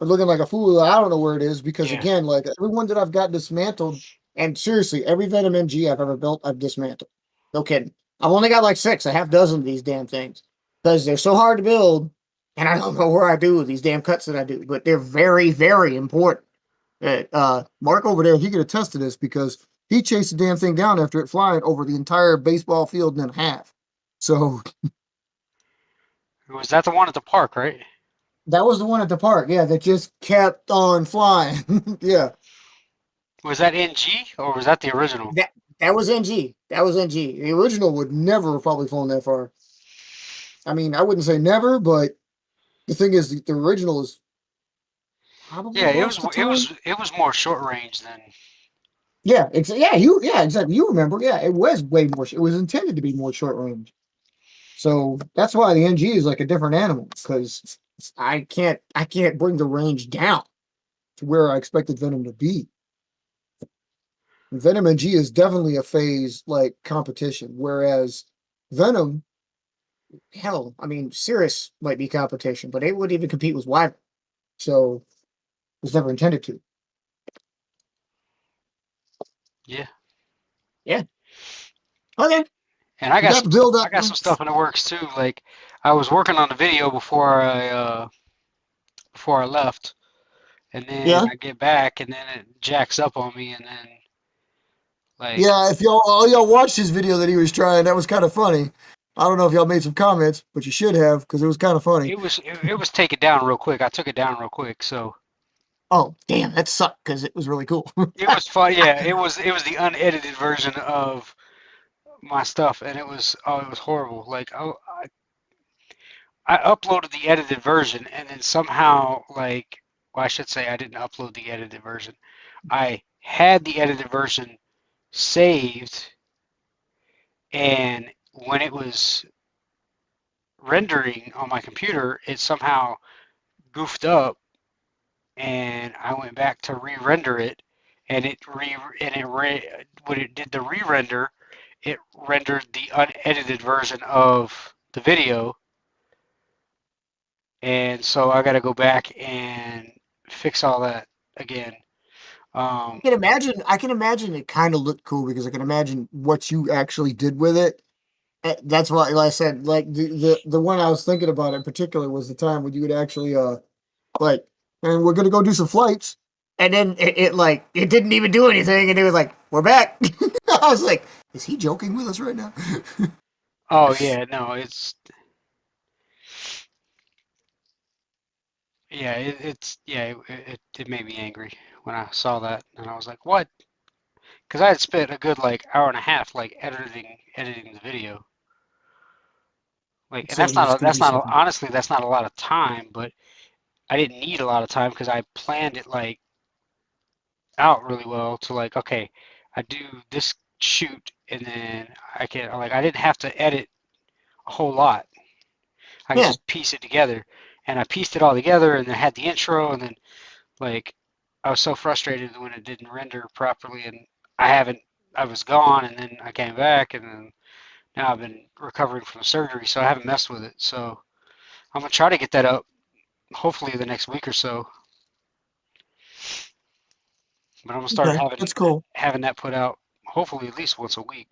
or looking like a fool. I don't know where it is because Yeah. again, like everyone that I've got dismantled, and seriously, every Venom MG I've ever built, I've dismantled. No kidding. I've only got like a half dozen of these damn things because they're so hard to build, and I don't know where I do with these damn cuts that I do, but they're very, very important. Mark over there, he could attest to this because he chased the damn thing down after it flying over the entire baseball field and a half. So Was that the one at the park, right? that was the one at the park, yeah, that just kept on flying. Yeah. Was that NG or was that the original? That was NG. That was NG. The original would never have probably flown that far. I mean, I wouldn't say never, but the thing is, the original is probably Yeah, close to time. it was more short range than. Yeah, exactly. You remember? Yeah, it was way more. It was intended to be more short range. So that's why the NG is like a different animal because I can't bring the range down to where I expected Venom to be. Venom and G is definitely a phase like competition, whereas Venom, hell, I mean, Cirrus might be competition, but they wouldn't even compete with Wyvern. So it was never intended to. Yeah. Yeah. Okay. And I You got got some the build I up. got some stuff in the works too. Like I was working on the video before I left, and then Yeah. I get back, and then it jacks up on me, and then like Yeah. If y'all watched his video that he was trying, that was kind of funny. I don't know if y'all made some comments, but you should have because it was kind of funny. it was taken down real quick. I took it down real quick, so Oh, damn, that sucked because it was really cool. it was fun. Yeah, it was the unedited version of my stuff, and it was horrible. Like I uploaded the edited version, and then somehow like well, I should say I didn't upload the edited version. I had the edited version saved, and when it was rendering on my computer, it somehow goofed up, and I went back to re-render it, and when it did the re-render, it rendered the unedited version of the video, and so I got to go back and fix all that again. I Um, can imagine. I can imagine it kind of looked cool because I can imagine what you actually did with it. That's why, like I said, like the one I was thinking about in particular was the time when you would actually like, and we're gonna go do some flights, and then it like it didn't even do anything, and it was like we're back. I was like, is he joking with us right now? oh yeah, no, it's yeah, it's yeah, it made me angry when I saw that, and I was like, what? Because I had spent a good like hour and a half like editing the video. Like, and So you're just gonna that's do not something. honestly that's not a lot of time, but I didn't need a lot of time because I planned it like out really well to like okay, I do this shoot and then I didn't have to edit a whole lot. I could Yeah, just piece it together, and I pieced it all together, and then had the intro, and then like I was so frustrated when it didn't render properly, and I haven't I was gone, and then I came back, and then now I've been recovering from surgery, so I haven't messed with it. So I'm gonna try to get that up hopefully the next week or so. But I'm gonna start okay, that's cool. having that put out hopefully at least once a week.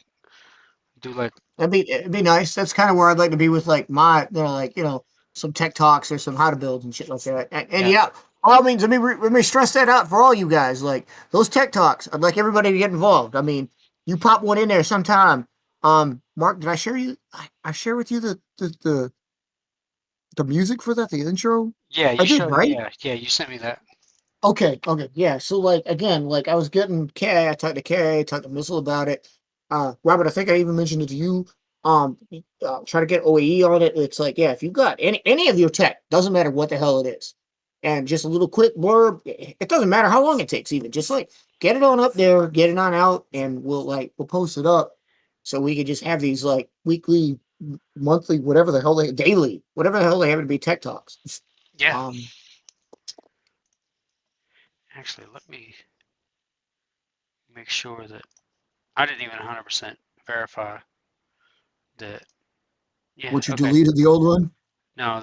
Do like It'd be nice. That's kind of where I'd like to be with like my, like some tech talks or some how to build and shit like that. And yeah yeah, by all means, let me stress that out for all you guys. Like those tech talks, I'd like everybody to get involved. I mean, you pop one in there sometime. Mark, did I share you? I share with you the music for that, the intro. yeah I you did, show right? yeah you sent me that. Okay, yeah. So like again, like I was getting Kay, I talked to Kay, talked to Missile about it. Robert, I think I even mentioned it to you. Try to get OAE on it. It's like, yeah, if you've got any of your tech, doesn't matter what the hell it is, and just a little quick blurb. It doesn't matter how long it takes, even just like get it on up there, get it on out, and we'll post it up, so we can just have these like weekly, monthly, whatever the hell daily, whatever the hell they happen to be tech talks. Yeah, Um, actually let me make sure that I didn't even 100% verify that. Yeah, what you okay. deleted the old one? No,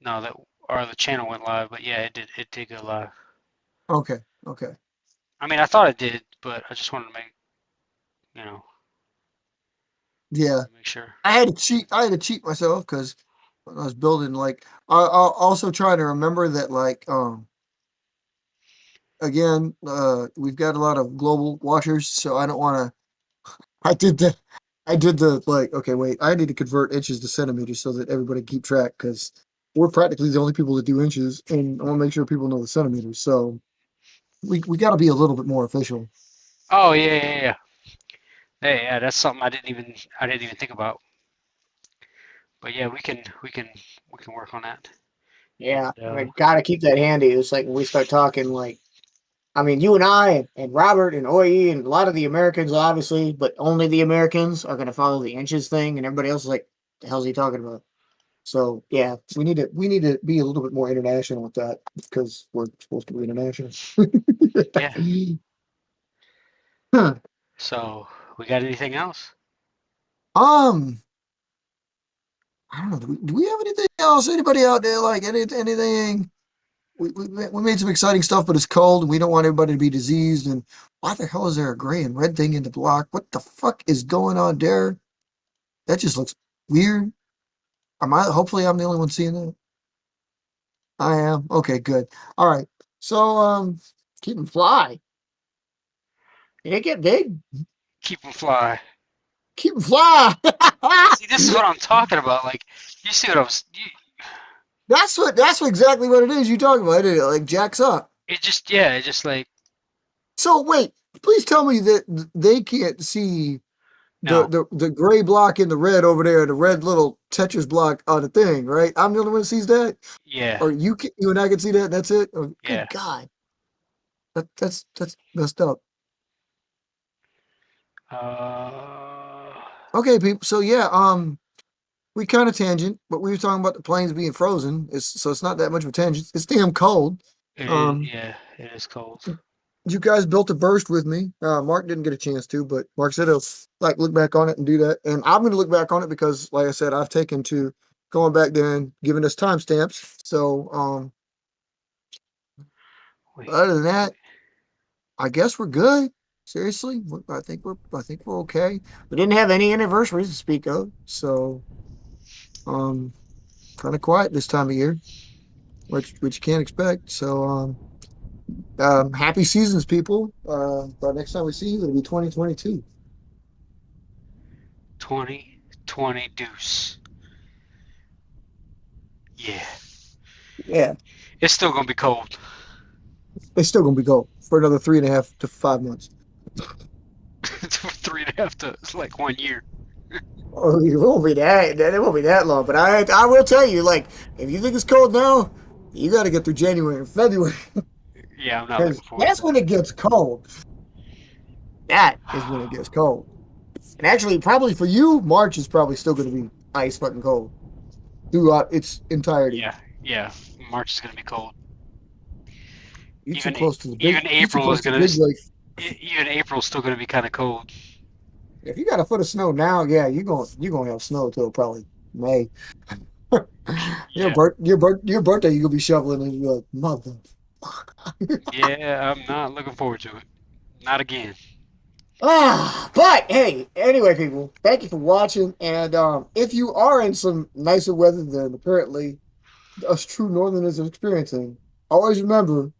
no that or the channel went live, but yeah, it did go live. Okay, okay. I mean, I thought it did, but I just wanted to you know, Yeah, make sure. I had to cheat. I had to cheat myself because when I was building, like, I'll also try to remember that, like, again, we've got a lot of global watchers, so I don't want to. I did the, I did the like. Okay, wait. I need to convert inches to centimeters so that everybody keep track because we're practically the only people that do inches, and I want to make sure people know the centimeters. So we got to be a little bit more official. Oh yeah. Hey, yeah, that's something I didn't even think about. But yeah, we can work on that. Yeah, And I gotta keep that handy. It's like when we start talking, like, I mean, you and I and Robert and Oye and a lot of the Americans, obviously, but only the Americans are going to follow the inches thing, and everybody else is like, "The hell's he talking about?" So yeah, we need to be a little bit more international with that because we're supposed to be international. Yeah. Huh. So we got anything else? Um, I don't know. Do we have anything else? Anybody out there like anything? We made some exciting stuff, but it's cold, and we don't want everybody to be diseased. And why the hell is there a gray and red thing in the block? What the fuck is going on there? That just looks weird. Am I? Hopefully, I'm the only one seeing that. I am. Okay, good. All right. So, keep them fly. They get big. Keep them fly. Keep them fly. See, this is what I'm talking about. Like, you see what I was. That's what exactly what it is you talking about. It like jacks up. It just, yeah, it just like, So wait, please tell me that they can't see no. the gray block in the red over there, the red little Tetris block on the thing, right? I'm the only one that sees that, Yeah, or you and I can see that. That's it. Oh, yeah. good God, that's messed up. Uh, Okay, people. So yeah, we kind of tangent, but we were talking about the planes being frozen. It's not that much of a tangent. It's damn cold. it is, Um, yeah, it is cold. you guys built a burst with me. Mark didn't get a chance to, but Mark said he'll like look back on it and do that. And I'm going to look back on it because, like I said, I've taken to going back there and giving us timestamps. So, Wait, other than that, I guess we're good. Seriously, I think we're okay. We didn't have any anniversaries to speak of, so kind of quiet this time of year, which you can't expect. So, happy seasons, people. By next time we see you, it'll be 2022. 2020 deuce. Yeah, Yeah, it's still gonna be cold. it's still gonna be cold for another 3.5 to 5 months. For 3.5 to it's like 1 year. Oh, it won't be that. It won't be that long. But I will tell you, like, if you think it's cold now, you got to get through January and February Yeah, I'm not looking because forward that's to when that. it gets cold. That is when it gets cold. And actually, probably for you, March is probably still going to be ice fucking cold throughout its entirety. Yeah, yeah. March is gonna be cold. You too Even close to the big. even You too April is close to gonna big lake. even April's still gonna be kind of cold. If you got a foot of snow now, yeah, you're gonna have snow till probably May. Yeah, Your birthday, you're gonna be shoveling and you're like, motherfucker. yeah. I'm not looking forward to it. Not again. But hey, anyway, people, thank you for watching. And if you are in some nicer weather than apparently us true northerners are experiencing, always remember